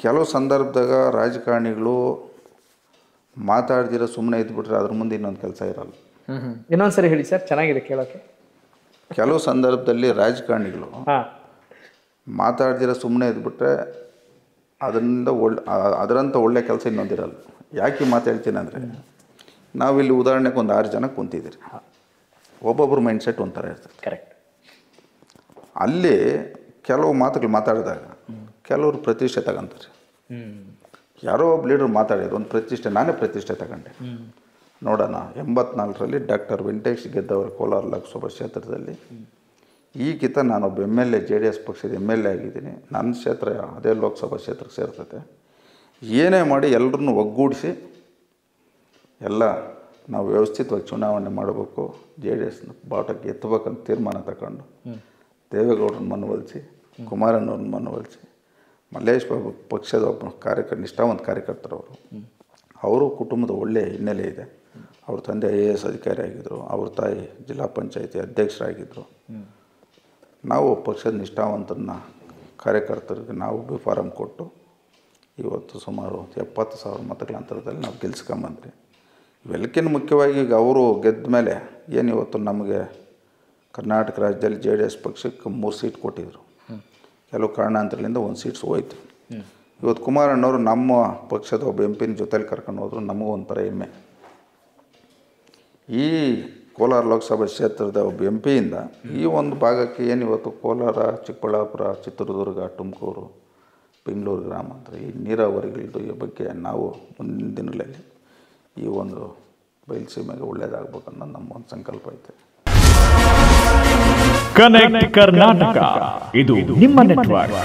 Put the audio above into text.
ಕೆಲವು ಸಂದರ್ಭದಾಗ ರಾಜಕಾರಣಿಗಳು ಮಾತಾಡ್ದಿರೋ ಸುಮ್ಮನೆ ಇದ್ಬಿಟ್ರೆ ಅದ್ರ ಮುಂದೆ ಇನ್ನೊಂದು ಕೆಲಸ ಇರಲ್ಲ. ಇನ್ನೊಂದ್ಸರಿ ಹೇಳಿ ಸರ್, ಚೆನ್ನಾಗಿದೆ ಕೇಳೋಕ್ಕೆ. ಕೆಲವು ಸಂದರ್ಭದಲ್ಲಿ ರಾಜಕಾರಣಿಗಳು ಮಾತಾಡ್ದಿರೋ ಸುಮ್ಮನೆ ಇದ್ಬಿಟ್ರೆ ಅದರಂಥ ಒಳ್ಳೆ ಕೆಲಸ ಇನ್ನೊಂದಿರಲ್ಲ. ಯಾಕೆ ಮಾತಾಡ್ತೀನಿ ಅಂದರೆ, ನಾವಿಲ್ಲಿ ಉದಾಹರಣೆಗೆ ಒಂದು 6 ಜನ ಕುಂತಿದ್ದೀರಿ, ಒಬ್ಬೊಬ್ಬರು ಮೈಂಡ್ಸೆಟ್ ಒಂಥರ ಇರ್ತದೆ. ಕರೆಕ್ಟ್. ಅಲ್ಲಿ ಕೆಲವು ಮಾತುಗಳು ಮಾತಾಡಿದಾಗ ಕೆಲವರು ಪ್ರತಿಷ್ಠೆ ತಗೊಂತಾರೆ. ಯಾರೋ ಒಬ್ಬ ಲೀಡರ್ ಮಾತಾಡಿದ್ರು, ಒಂದು ಪ್ರತಿಷ್ಠೆ, ನಾನೇ ಪ್ರತಿಷ್ಠೆ ತಗೊಂಡೆ. ನೋಡೋಣ, 84ರಲ್ಲಿ ಡಾಕ್ಟರ್ ವೆಂಕಟೇಶ್ ಗೆದ್ದವರು ಕೋಲಾರ ಲೋಕಸಭಾ ಕ್ಷೇತ್ರದಲ್ಲಿ. ಈಗಿತ ನಾನೊಬ್ಬ MLA, JDS ಪಕ್ಷದ MLA ಆಗಿದ್ದೀನಿ. ನನ್ನ ಕ್ಷೇತ್ರ ಅದೇ ಲೋಕಸಭಾ ಕ್ಷೇತ್ರಕ್ಕೆ ಸೇರ್ತದೆ. ಏನೇ ಮಾಡಿ ಎಲ್ಲರನ್ನೂ ಒಗ್ಗೂಡಿಸಿ ಎಲ್ಲ ನಾವು ವ್ಯವಸ್ಥಿತವಾಗಿ ಚುನಾವಣೆ ಮಾಡಬೇಕು, JDS ಬಾಟಕ್ಕೆ ಎತ್ತಬೇಕಂತ ತೀರ್ಮಾನ ತಗೊಂಡು ದೇವೇಗೌಡರನ್ನ ಮನವೊಲಿಸಿ, ಕುಮಾರಣ್ಣವ್ರನ್ನ ಮನವೊಲಿಸಿ, ಮಲ್ಲೇಶ್ ಬಾಬು ಪಕ್ಷದ ಒಬ್ಬ ನಿಷ್ಠಾವಂತ ಕಾರ್ಯಕರ್ತರವರು. ಅವರು ಕುಟುಂಬದ ಒಳ್ಳೆಯ ಹಿನ್ನೆಲೆ ಇದೆ. ಅವ್ರ ತಂದೆ IAS ಅಧಿಕಾರಿ ಆಗಿದ್ದರು, ಅವ್ರ ತಾಯಿ ಜಿಲ್ಲಾ ಪಂಚಾಯತಿ ಅಧ್ಯಕ್ಷರಾಗಿದ್ದರು. ನಾವು ಪಕ್ಷದ ನಿಷ್ಠಾವಂತನ ಕಾರ್ಯಕರ್ತರಿಗೆ ನಾವು ಬಿಫಾರಮ್ ಕೊಟ್ಟು ಇವತ್ತು ಸುಮಾರು 70,000 ಮತಗಳ ಅಂತರದಲ್ಲಿ ನಾವು ಗೆಲ್ಸ್ಕೊಂಬಂದ್ರಿ. ಇವೆಲ್ಲಕ್ಕಿಂತ ಮುಖ್ಯವಾಗಿ ಈಗ ಅವರು ಗೆದ್ದ ಮೇಲೆ ಏನು ಇವತ್ತು ನಮಗೆ ಕರ್ನಾಟಕ ರಾಜ್ಯದಲ್ಲಿ JDS ಪಕ್ಷಕ್ಕೆ 3 ಸೀಟ್ ಕೊಟ್ಟಿದ್ದರು. ಕೆಲವು ಕಾರಣಾಂತರಗಳಿಂದ 1 ಸೀಟ್ಸ್ ಹೋಯ್ತು. ಇವತ್ತು ಕುಮಾರಣ್ಣವರು ನಮ್ಮ ಪಕ್ಷದ ಒಬ್ಬ MP ಜೊತೆಲಿ ಕರ್ಕೊಂಡು ಹೋದ್ರು. ನಮಗೂ ಒಂಥರ ಹೆಮ್ಮೆ. ಈ ಕೋಲಾರ ಲೋಕಸಭಾ ಕ್ಷೇತ್ರದ ಒಬ್ಬ MP ಈ ಒಂದು ಭಾಗಕ್ಕೆ ಏನು ಇವತ್ತು ಕೋಲಾರ, ಚಿಕ್ಕಬಳ್ಳಾಪುರ, ಚಿತ್ರದುರ್ಗ, ತುಮಕೂರು, ಬೆಂಗಳೂರು ಗ್ರಾಮಾಂತರ ಈ ನೀರಾವರಿಗಳದ್ದು ಈ ಬಗ್ಗೆ ನಾವು ಮುಂದಿನ ದಿನಗಳಲ್ಲಿ ಈ ಒಂದು ಬಯಲುಸೀಮೆಗೆ ಒಳ್ಳೆಯದಾಗಬೇಕನ್ನೋದು ನಮ್ಮ ಒಂದು ಸಂಕಲ್ಪ ಐತೆ. ಕನೆಕ್ಟ್ ಕರ್ನಾಟಕ, ಇದು ನಿಮ್ಮ ನೆಟ್ವರ್ಕ್.